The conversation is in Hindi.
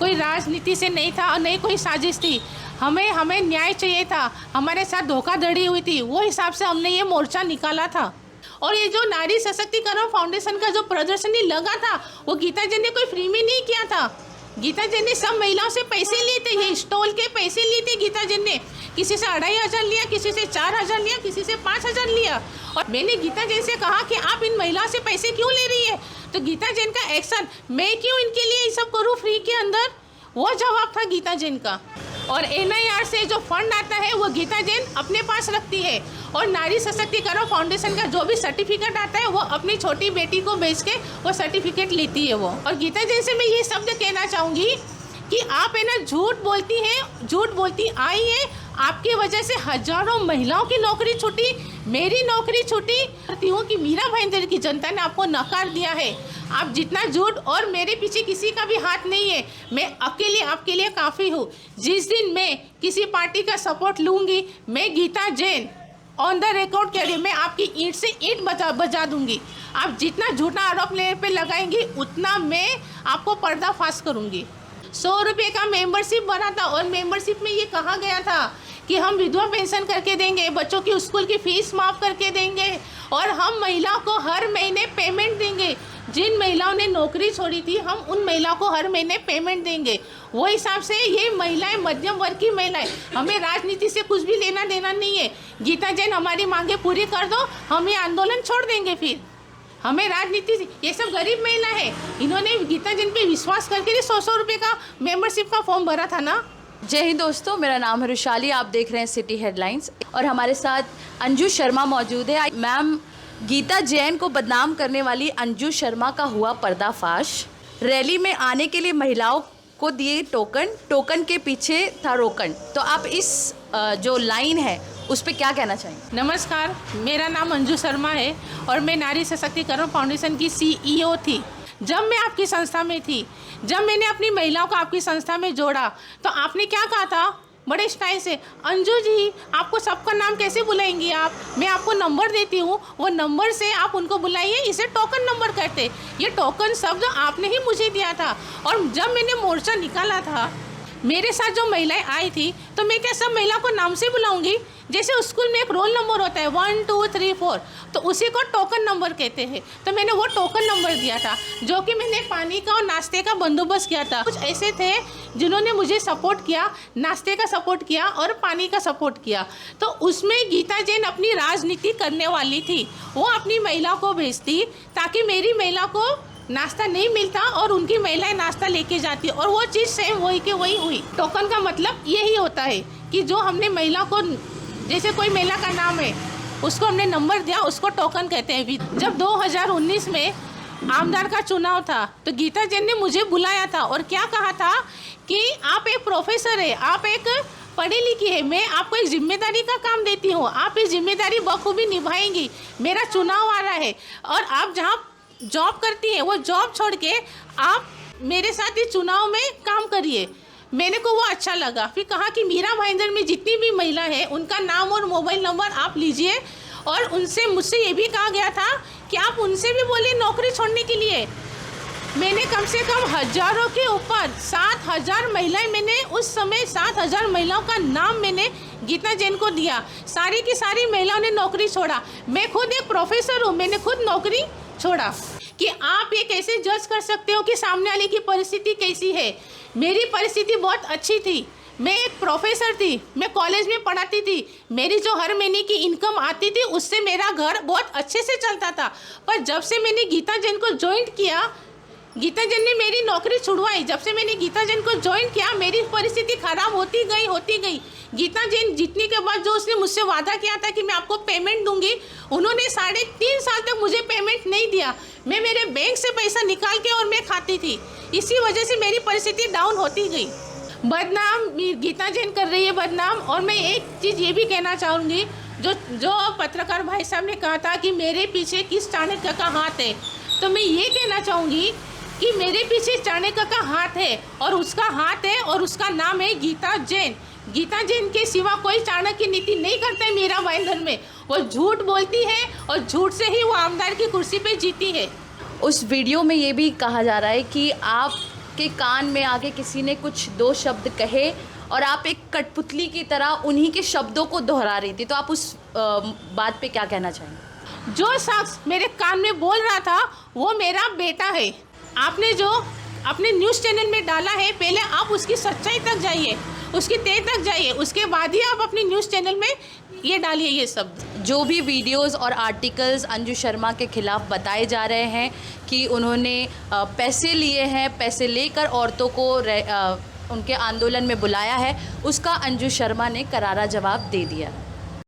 कोई राजनीति से नहीं था और नहीं कोई साजिश थी। हमें न्याय चाहिए था, हमारे साथ धोखाधड़ी हुई थी, वो हिसाब से हमने ये मोर्चा निकाला था। और ये जो नारी सशक्तिकरण फाउंडेशन का जो प्रदर्शनी लगा था, वो गीता जी ने कोई फ्री में नहीं किया था। गीता जी ने सब महिलाओं से पैसे लिए थे, ये स्टॉल के पैसे लिए थे गीता जी ने। किसी से 2500 लिया, किसी से 4000 लिया, किसी से 5000 लिया। और मैंने गीता जी से कहा कि आप इन महिलाओं से पैसे क्यों ले रही है, तो गीता जैन का एक्शन, मैं क्यों इनके लिए ये सब करूँ फ्री के अंदर, वो जवाब था गीता जैन का। और NIR से जो फंड आता है वो गीता जैन अपने पास रखती है। और नारी सशक्तिकरण फाउंडेशन का जो भी सर्टिफिकेट आता है वो अपनी छोटी बेटी को भेज के वो सर्टिफिकेट लेती है वो। और गीता जैन से मैं ये शब्द कहना चाहूँगी कि आप है ना झूठ बोलती हैं, झूठ बोलती आई है। आपकी वजह से हजारों महिलाओं की नौकरी छूटी, मेरी नौकरी छूटी। कहती हूँ कि मीरा भाईंदर की जनता ने आपको नकार दिया है। आप जितना झूठ, और मेरे पीछे किसी का भी हाथ नहीं है, मैं अकेले आपके लिए काफ़ी हूँ। जिस दिन मैं किसी पार्टी का सपोर्ट लूँगी, मैं Geeta Jain on the record कह रही हूँ, मैं आपकी ईंट से ईंट बजा दूँगी। आप जितना झूठा आरोप लेने पे लगाएंगी उतना मैं आपको पर्दाफाश करूँगी। 100 रुपये का मेंबरशिप बना था और मेंबरशिप में ये कहा गया था कि हम विधवा पेंशन करके देंगे, बच्चों की स्कूल की फीस माफ़ करके देंगे और हम महिलाओं को हर महीने पेमेंट देंगे। जिन महिलाओं ने नौकरी छोड़ी थी, हम उन महिलाओं को हर महीने पेमेंट देंगे। वो हिसाब से ये महिलाएं मध्यम वर्ग की महिलाएं, हमें राजनीति से कुछ भी लेना देना नहीं है। गीता जैन हमारी मांगे पूरी कर दो, हम ये आंदोलन छोड़ देंगे। फिर हमें राजनीति, ये सब गरीब महिला है, इन्होंने गीता जैन पे विश्वास करके 100 रुपये का मेंबरशिप का फॉर्म भरा था ना। जय हिंद दोस्तों, मेरा नाम है रुशाली, आप देख रहे हैं सिटी हेडलाइंस और हमारे साथ अंजू शर्मा मौजूद है। मैम, गीता जैन को बदनाम करने वाली अंजू शर्मा का हुआ पर्दाफाश। रैली में आने के लिए महिलाओं को दिए टोकन के पीछे था रोकन। तो आप इस जो लाइन है उस पर क्या कहना चाहेंगे? नमस्कार, मेरा नाम अंजू शर्मा है और मैं नारी सशक्तिकरण फाउंडेशन की CEO थी। जब मैं आपकी संस्था में थी, जब मैंने अपनी महिलाओं को आपकी संस्था में जोड़ा, तो आपने क्या कहा था बड़े स्टाइल से, अंजू जी आपको सबका नाम कैसे बुलाएंगी आप, मैं आपको नंबर देती हूँ, वो नंबर से आप उनको बुलाइए, इसे टोकन नंबर कहते। ये टोकन शब्द आपने ही मुझे दिया था। और जब मैंने मोर्चा निकाला था, मेरे साथ जो महिलाएं आई थी, तो मैं क्या सब महिला को नाम से बुलाऊंगी? जैसे स्कूल में एक रोल नंबर होता है 1 2 3 4, तो उसी को टोकन नंबर कहते हैं। तो मैंने वो टोकन नंबर दिया था, जो कि मैंने पानी का और नाश्ते का बंदोबस्त किया था। कुछ ऐसे थे जिन्होंने मुझे सपोर्ट किया, नाश्ते का सपोर्ट किया और पानी का सपोर्ट किया। तो उसमें गीता जैन अपनी राजनीति करने वाली थी, वो अपनी महिला को भेजती ताकि मेरी महिला को नाश्ता नहीं मिलता और उनकी महिलाएं नाश्ता लेके जाती, और वो चीज़ सेम वही के वही हुई। टोकन का मतलब यही होता है कि जो हमने महिला को, जैसे कोई महिला का नाम है, उसको हमने नंबर दिया, उसको टोकन कहते हैं। जब 2019 में आमदार का चुनाव था, तो गीता जैन ने मुझे बुलाया था और क्या कहा था कि आप एक प्रोफेसर है, आप एक पढ़ी लिखी है, मैं आपको एक जिम्मेदारी का काम देती हूँ, आप इस जिम्मेदारी बखूबी निभाएंगी। मेरा चुनाव आ रहा है और आप जहाँ जॉब करती है वो जॉब छोड़ के आप मेरे साथ इस चुनाव में काम करिए। मेरे को वो अच्छा लगा। फिर कहा कि मीरा भाईंदर में जितनी भी महिला है उनका नाम और मोबाइल नंबर आप लीजिए, और उनसे, मुझसे ये भी कहा गया था कि आप उनसे भी बोलिए नौकरी छोड़ने के लिए। मैंने कम से कम हजारों के ऊपर 7000 महिलाएं, मैंने उस समय 7000 महिलाओं का नाम मैंने गीता जैन को दिया। सारी की सारी महिलाओं ने नौकरी छोड़ा। मैं खुद एक प्रोफेसर हूँ, मैंने खुद नौकरी छोड़ा। कि आप ये कैसे जज कर सकते हो कि सामने वाले की परिस्थिति कैसी है? मेरी परिस्थिति बहुत अच्छी थी, मैं एक प्रोफेसर थी, मैं कॉलेज में पढ़ाती थी, मेरी जो हर महीने की इनकम आती थी उससे मेरा घर बहुत अच्छे से चलता था। पर जब से मैंने गीता जैन को ज्वाइन किया, गीता जैन ने मेरी नौकरी छुड़वाई। जब से मैंने गीता जैन को ज्वाइन किया, मेरी परिस्थिति खराब होती गई। गीता जैन जीतने के बाद जो उसने मुझसे वादा किया था कि मैं आपको पेमेंट दूंगी, उन्होंने 3.5 साल तक मुझे पेमेंट नहीं दिया। मैं मेरे बैंक से पैसा निकाल के और मैं खाती थी। इसी वजह से मेरी परिस्थिति डाउन होती गई। बदनाम गीता जैन कर रही है बदनाम। और मैं एक चीज़ ये भी कहना चाहूँगी, जो पत्रकार भाई साहब ने कहा था कि मेरे पीछे किस चाणक्य का हाथ है, तो मैं ये कहना चाहूँगी कि मेरे पीछे चाणक्य का हाथ है, और उसका हाथ है और उसका नाम है गीता जैन। गीता जैन के सिवा कोई चाणक्य नीति नहीं करता है मीरा भाईंदर में। वो झूठ बोलती है और झूठ से ही वो आमदार की कुर्सी पे जीती है। उस वीडियो में ये भी कहा जा रहा है कि आप आपके कान में आके किसी ने कुछ दो शब्द कहे और आप एक कठपुतली की तरह उन्हीं के शब्दों को दोहरा रही थी, तो आप उस बात पे क्या कहना चाहेंगे? जो शख्स मेरे कान में बोल रहा था वो मेरा बेटा है। आपने जो अपने न्यूज़ चैनल में डाला है, पहले आप उसकी सच्चाई तक जाइए, उसकी तय तक जाइए, उसके बाद ही आप अपनी न्यूज़ चैनल में ये डालिए ये शब्द। जो भी वीडियोस और आर्टिकल्स अंजू शर्मा के खिलाफ बताए जा रहे हैं कि उन्होंने पैसे लिए हैं, पैसे लेकर औरतों को उनके आंदोलन में बुलाया है, उसका अंजू शर्मा ने करारा जवाब दे दिया।